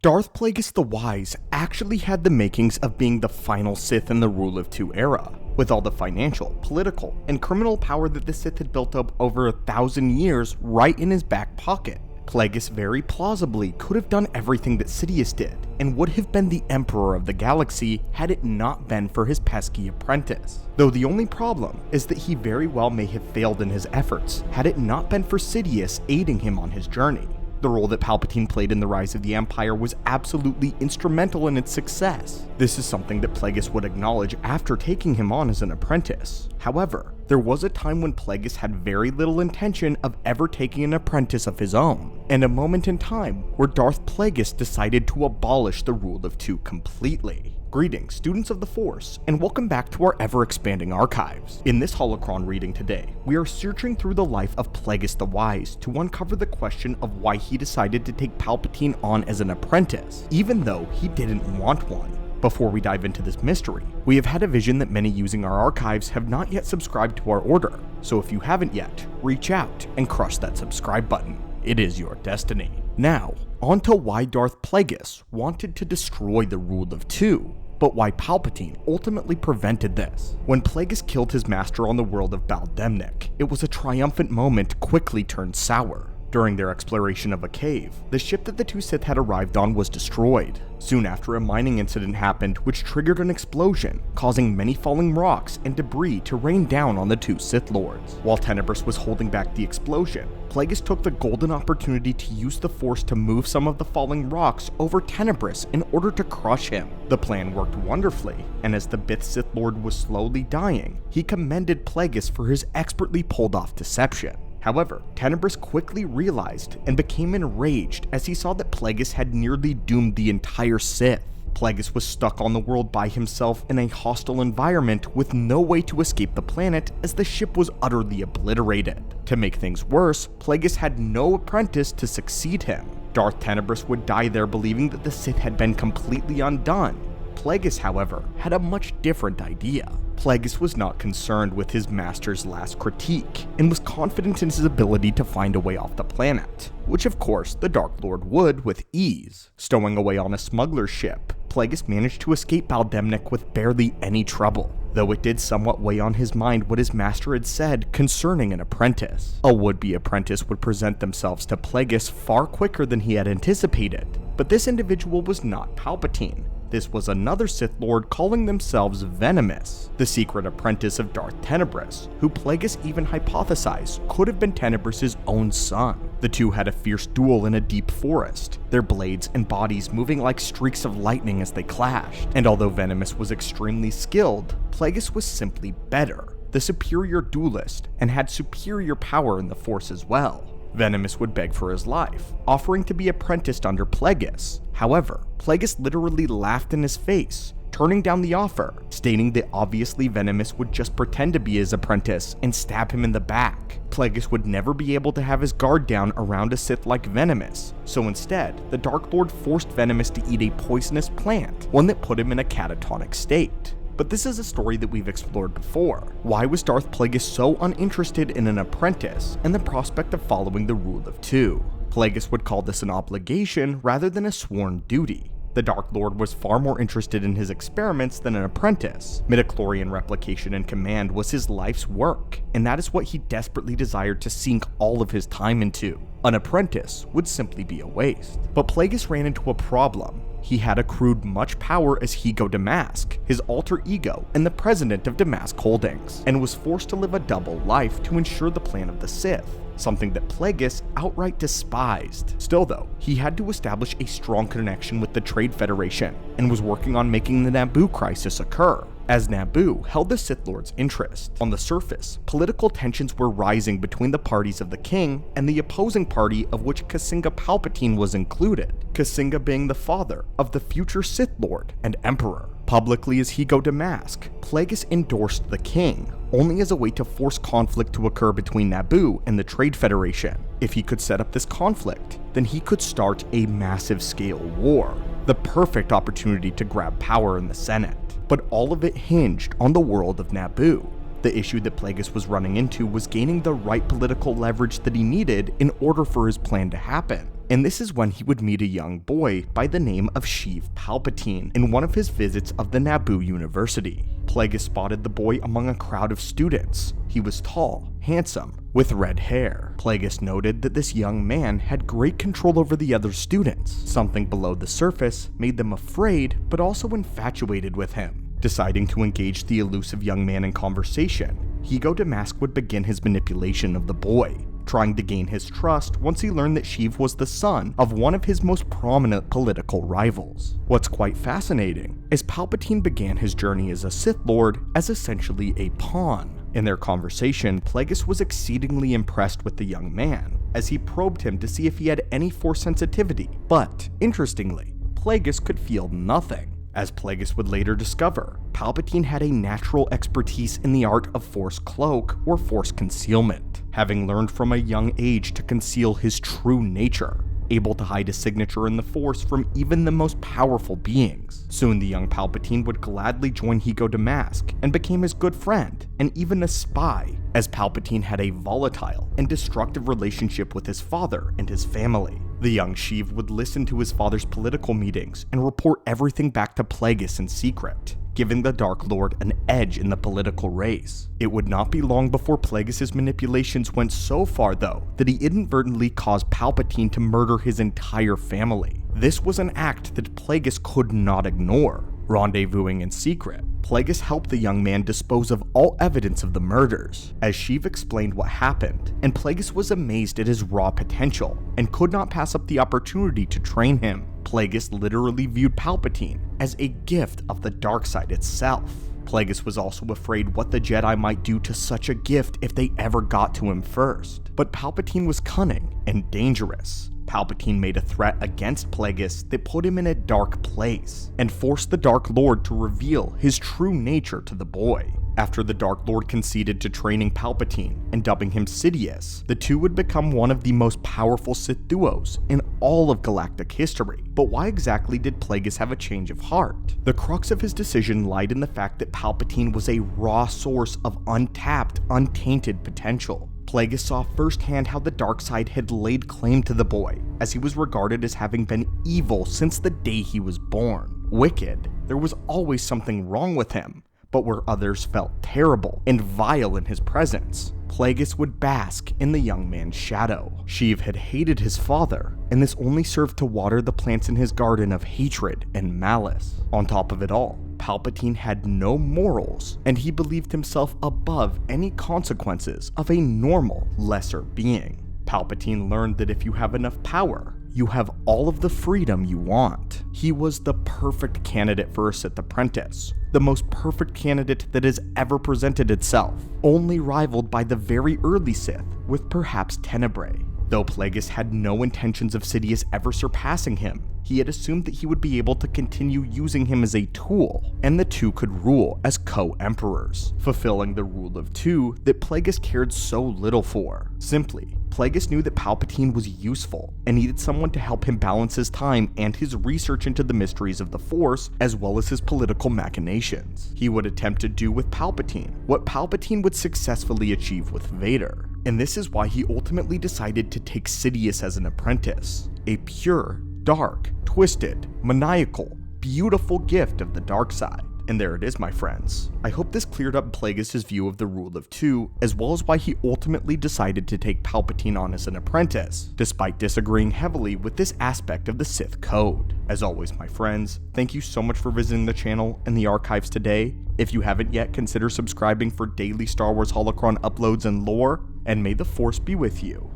Darth Plagueis the Wise actually had the makings of being the final Sith in the Rule of Two era, with all the financial, political, and criminal power that the Sith had built up over 1,000 years right in his back pocket. Plagueis very plausibly could have done everything that Sidious did, and would have been the Emperor of the Galaxy had it not been for his pesky apprentice. Though the only problem is that he very well may have failed in his efforts had it not been for Sidious aiding him on his journey. The role that Palpatine played in the rise of the Empire was absolutely instrumental in its success. This is something that Plagueis would acknowledge after taking him on as an apprentice. However, there was a time when Plagueis had very little intention of ever taking an apprentice of his own, and a moment in time where Darth Plagueis decided to abolish the Rule of Two completely. Greetings, students of the Force, and welcome back to our ever-expanding archives. In this holocron reading today, we are searching through the life of Plagueis the Wise to uncover the question of why he decided to take Palpatine on as an apprentice, even though he didn't want one. Before we dive into this mystery, we have had a vision that many using our archives have not yet subscribed to our order, so if you haven't yet, reach out and crush that subscribe button. It is your destiny. Now, on to why Darth Plagueis wanted to destroy the Rule of Two, but why Palpatine ultimately prevented this. When Plagueis killed his master on the world of Baldemnik, it was a triumphant moment quickly turned sour. During their exploration of a cave, the ship that the two Sith had arrived on was destroyed. Soon after, a mining incident happened which triggered an explosion, causing many falling rocks and debris to rain down on the two Sith Lords. While Tenebrous was holding back the explosion, Plagueis took the golden opportunity to use the Force to move some of the falling rocks over Tenebrous in order to crush him. The plan worked wonderfully, and as the Bith Sith Lord was slowly dying, he commended Plagueis for his expertly pulled off deception. However, Tenebrous quickly realized and became enraged as he saw that Plagueis had nearly doomed the entire Sith. Plagueis was stuck on the world by himself in a hostile environment with no way to escape the planet as the ship was utterly obliterated. To make things worse, Plagueis had no apprentice to succeed him. Darth Tenebrous would die there believing that the Sith had been completely undone. Plagueis, however, had a much different idea. Plagueis was not concerned with his master's last critique, and was confident in his ability to find a way off the planet, which of course the Dark Lord would with ease. Stowing away on a smuggler's ship, Plagueis managed to escape Baldemnik with barely any trouble, though it did somewhat weigh on his mind what his master had said concerning an apprentice. A would-be apprentice would present themselves to Plagueis far quicker than he had anticipated, but this individual was not Palpatine. This was another Sith Lord calling themselves Venomous, the secret apprentice of Darth Tenebrous, who Plagueis even hypothesized could have been Tenebrous' own son. The two had a fierce duel in a deep forest, their blades and bodies moving like streaks of lightning as they clashed, and although Venomous was extremely skilled, Plagueis was simply better, the superior duelist, and had superior power in the Force as well. Venomous would beg for his life, offering to be apprenticed under Plagueis. However, Plagueis literally laughed in his face, turning down the offer, stating that obviously Venomous would just pretend to be his apprentice and stab him in the back. Plagueis would never be able to have his guard down around a Sith like Venomous, so instead, the Dark Lord forced Venomous to eat a poisonous plant, one that put him in a catatonic state. But this is a story that we've explored before. Why was Darth Plagueis so uninterested in an apprentice and the prospect of following the Rule of Two? Plagueis would call this an obligation rather than a sworn duty. The Dark Lord was far more interested in his experiments than an apprentice. Midichlorian replication and command was his life's work, and that is what he desperately desired to sink all of his time into. An apprentice would simply be a waste. But Plagueis ran into a problem. He had accrued much power as Higo Damask, his alter ego and the president of Damask Holdings, and was forced to live a double life to ensure the plan of the Sith, something that Plagueis outright despised. Still though, he had to establish a strong connection with the Trade Federation, and was working on making the Naboo crisis occur, as Naboo held the Sith Lord's interest. On the surface, political tensions were rising between the parties of the king and the opposing party of which Kasinga Palpatine was included, Kasinga being the father of the future Sith Lord and Emperor. Publicly as Higo Damask, Plagueis endorsed the king, only as a way to force conflict to occur between Naboo and the Trade Federation. If he could set up this conflict, then he could start a massive scale war, the perfect opportunity to grab power in the Senate. But all of it hinged on the world of Naboo. The issue that Plagueis was running into was gaining the right political leverage that he needed in order for his plan to happen. and this is when he would meet a young boy by the name of Sheev Palpatine in one of his visits of the Naboo University. Plagueis spotted the boy among a crowd of students. He was tall, handsome, with red hair. Plagueis noted that this young man had great control over the other students. Something below the surface made them afraid, but also infatuated with him. Deciding to engage the elusive young man in conversation, Higo Damask would begin his manipulation of the boy, trying to gain his trust once he learned that Sheev was the son of one of his most prominent political rivals. What's quite fascinating is Palpatine began his journey as a Sith Lord as essentially a pawn. In their conversation, Plagueis was exceedingly impressed with the young man, as he probed him to see if he had any Force sensitivity, but, interestingly, Plagueis could feel nothing. As Plagueis would later discover, Palpatine had a natural expertise in the art of Force cloak or Force concealment, having learned from a young age to conceal his true nature, able to hide his signature in the Force from even the most powerful beings. Soon the young Palpatine would gladly join Higo Damask and became his good friend, and even a spy, as Palpatine had a volatile and destructive relationship with his father and his family. The young Sheev would listen to his father's political meetings and report everything back to Plagueis in secret, giving the Dark Lord an edge in the political race. It would not be long before Plagueis' manipulations went so far, though, that he inadvertently caused Palpatine to murder his entire family. This was an act that Plagueis could not ignore. Rendezvousing in secret, Plagueis helped the young man dispose of all evidence of the murders, as Sheev explained what happened, and Plagueis was amazed at his raw potential and could not pass up the opportunity to train him. Plagueis literally viewed Palpatine as a gift of the dark side itself. Plagueis was also afraid what the Jedi might do to such a gift if they ever got to him first. But Palpatine was cunning and dangerous. Palpatine made a threat against Plagueis that put him in a dark place, and forced the Dark Lord to reveal his true nature to the boy. After the Dark Lord conceded to training Palpatine and dubbing him Sidious, the two would become one of the most powerful Sith duos in all of galactic history. But why exactly did Plagueis have a change of heart? The crux of his decision lied in the fact that Palpatine was a raw source of untapped, untainted potential. Plagueis saw firsthand how the dark side had laid claim to the boy, as he was regarded as having been evil since the day he was born. Wicked, there was always something wrong with him, but where others felt terrible and vile in his presence, Plagueis would bask in the young man's shadow. Sheev had hated his father, and this only served to water the plants in his garden of hatred and malice. On top of it all, Palpatine had no morals, and he believed himself above any consequences of a normal, lesser being. Palpatine learned that if you have enough power, you have all of the freedom you want. He was the perfect candidate for a Sith apprentice, the most perfect candidate that has ever presented itself, only rivaled by the very early Sith, with perhaps Tenebrae. Though Plagueis had no intentions of Sidious ever surpassing him, he had assumed that he would be able to continue using him as a tool, and the two could rule as co-emperors, fulfilling the rule of two that Plagueis cared so little for. Simply, Plagueis knew that Palpatine was useful, and needed someone to help him balance his time and his research into the mysteries of the Force, as well as his political machinations. He would attempt to do with Palpatine what Palpatine would successfully achieve with Vader. And this is why he ultimately decided to take Sidious as an apprentice, a pure, dark, twisted, maniacal, beautiful gift of the dark side. And there it is, my friends. I hope this cleared up Plagueis' view of the rule of two, as well as why he ultimately decided to take Palpatine on as an apprentice, despite disagreeing heavily with this aspect of the Sith code. As always, my friends, thank you so much for visiting the channel and the archives today. If you haven't yet, consider subscribing for daily Star Wars holocron uploads and lore, and may the Force be with you.